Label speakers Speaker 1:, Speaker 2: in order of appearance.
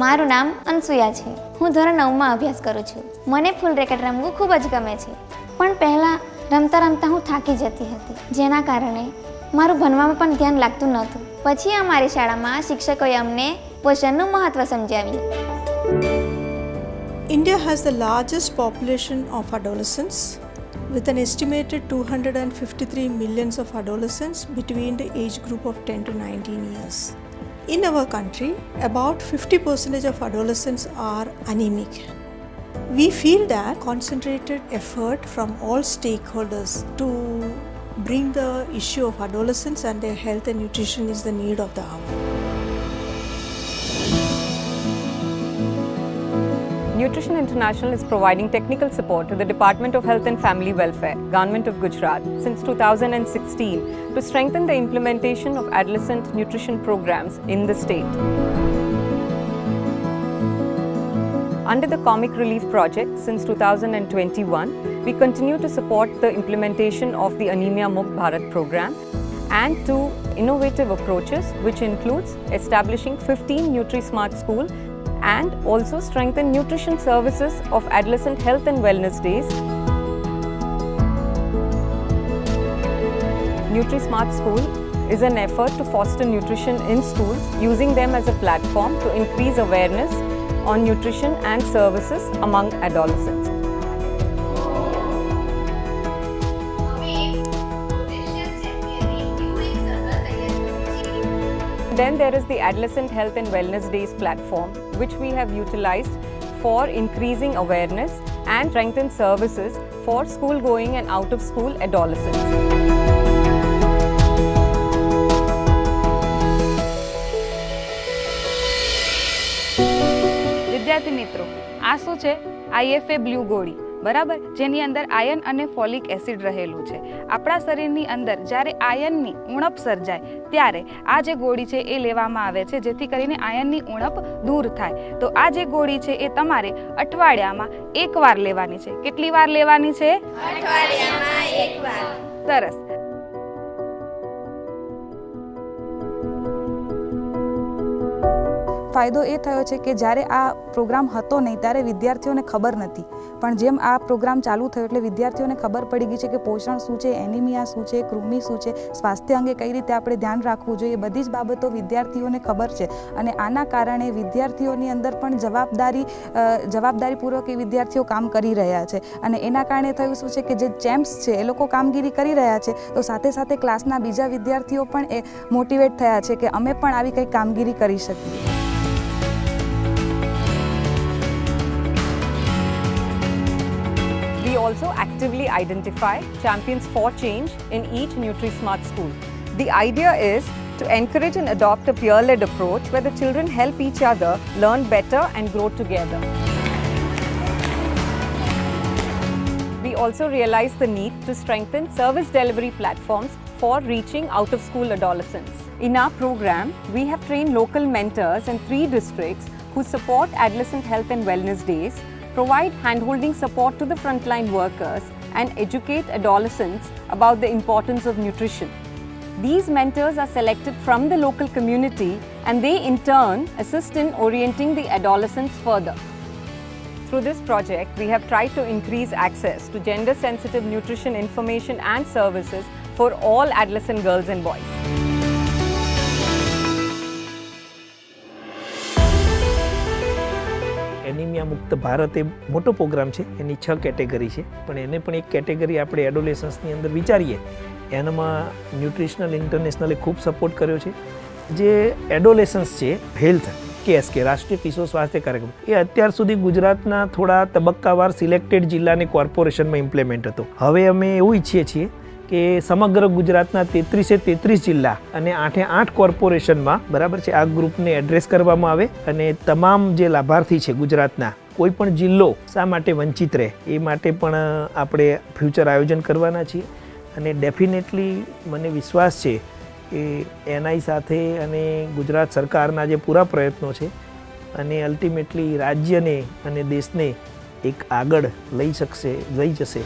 Speaker 1: મારું નામ અનસુયા છે. હું ધોરણ 9માં અભ્યાસ કરું છું. મને ફૂલ રેકેટ રમવું ખૂબ જ ગમે છે. પણ પહેલાં રમતા રમતા હું થાકી જતી હતી, જેના કારણે મારું ભણવામાં પણ ધ્યાન લાગતું નહોતું. પછી અમારી શાળામાં શિક્ષકોએ અમને પોષણનું મહત્ત્વ સમજાવ્યું.
Speaker 2: India has the largest population of adolescents with an estimated 253 millions of adolescents between the age group of 10 to 19 years. In our country, about 50% of adolescents are anemic. We feel that concentrated effort from all stakeholders to bring the issue of adolescents and their health and nutrition is the need of the hour.
Speaker 3: Nutrition International is providing technical support to the Department of Health and Family Welfare, Government of Gujarat, since 2016 to strengthen the implementation of adolescent nutrition programs in the state. Under the Comic Relief Project since 2021, we continue to support the implementation of the Anemia Mukt Bharat program and two innovative approaches, which includes establishing 15 NutriSmart schools and also strengthen nutrition services of adolescent health and wellness days. NutriSmart School is an effort to foster nutrition in schools, using them as a platform to increase awareness on nutrition and services among adolescents. Then there is the Adolescent Health and Wellness Days platform, which we have utilized for increasing awareness and strengthen services for school-going and out-of-school adolescents.
Speaker 4: વિદ્યાર્થી મિત્રો, આ શું છે? IFA blue ગોળી, બરાબર, જેની અંદર iron અને ફોલિક એસિડ રહેલું છે. આપણા શરીરની અંદર જ્યારે આયર્નની ઉણપ સર્જાય ત્યારે આ જે ગોળી છે એ લેવામાં આવે છે, જેથી કરીને આયર્નની ઉણપ દૂર થાય. તો આ જે ગોળી છે એ તમારે અઠવાડિયામાં એકવાર લેવાની છે. કેટલી વાર લેવાની છે? અઠવાડિયામાં એકવાર. સરસ. ફાયદો એ થયો છે કે જ્યારે આ પ્રોગ્રામ હતો નહીં ત્યારે વિદ્યાર્થીઓને ખબર નથી, પણ જેમ આ પ્રોગ્રામ ચાલુ થયો એટલે વિદ્યાર્થીઓને ખબર પડી ગઈ છે કે પોષણ શું છે, એનિમિયા શું છે, કૃમિ શું છે, સ્વાસ્થ્ય અંગે કઈ રીતે આપણે ધ્યાન રાખવું જોઈએ, બધી જ બાબતો વિદ્યાર્થીઓને ખબર છે. અને આના કારણે વિદ્યાર્થીઓની અંદર પણ જવાબદારીપૂર્વક એ વિદ્યાર્થીઓ કામ કરી રહ્યા છે. અને એના કારણે થયું શું છે કે જે ચેમ્પ્સ છે એ લોકો કામગીરી કરી રહ્યા છે, તો સાથે સાથે ક્લાસના બીજા વિદ્યાર્થીઓ પણ એ મોટિવેટ થયા છે કે અમે પણ આવી કંઈક કામગીરી કરી શકીએ.
Speaker 3: We also actively identify champions for change in each NutriSmart school. The idea is to encourage and adopt a peer-led approach where the children help each other learn better and grow together. We also realize the need to strengthen service delivery platforms for reaching out-of-school adolescents. In our program, we have trained local mentors in 3 districts who support adolescent health and wellness days, provide hand-holding support to the frontline workers and educate adolescents about the importance of nutrition. These mentors are selected from the local community and they in turn assist in orienting the adolescents further. Through this project, we have tried to increase access to gender-sensitive nutrition information and services for all adolescent girls and boys.
Speaker 5: Anaemia મુક્ત ભારત એ મોટો programme છે, એની 6 category છે, પણ એને પણ એક category આપણે એડોલેસન્સની અંદર વિચારીએ. એનામાં ન્યુટ્રિશનલ ઇન્ટરનેશનલે ખૂબ સપોર્ટ કર્યો છે. જે એડોલેસન્સ છે, હેલ્થ KSK રાષ્ટ્રીય કિશોર સ્વાસ્થ્ય કાર્યક્રમ એ અત્યાર સુધી ગુજરાતના થોડા તબક્કાવાર સિલેક્ટેડ જિલ્લાને કોર્પોરેશનમાં ઇમ્પ્લિમેન્ટ હતો. હવે અમે એવું ઈચ્છીએ છીએ કે સમગ્ર ગુજરાતના 33 જિલ્લા અને 8 કોર્પોરેશનમાં બરાબર છે આ ગ્રુપને એડ્રેસ કરવામાં આવે અને તમામ જે લાભાર્થી છે ગુજરાતના કોઈ પણ જિલ્લો શા માટે વંચિત રહે એ માટે પણ આપણે ફ્યુચર આયોજન કરવાના છીએ. અને ડેફિનેટલી મને વિશ્વાસ છે કે એનઆઈ સાથે અને ગુજરાત સરકારના જે પૂરા પ્રયત્નો છે અને અલ્ટિમેટલી રાજ્યને અને દેશને એક આગળ લઈ જશે.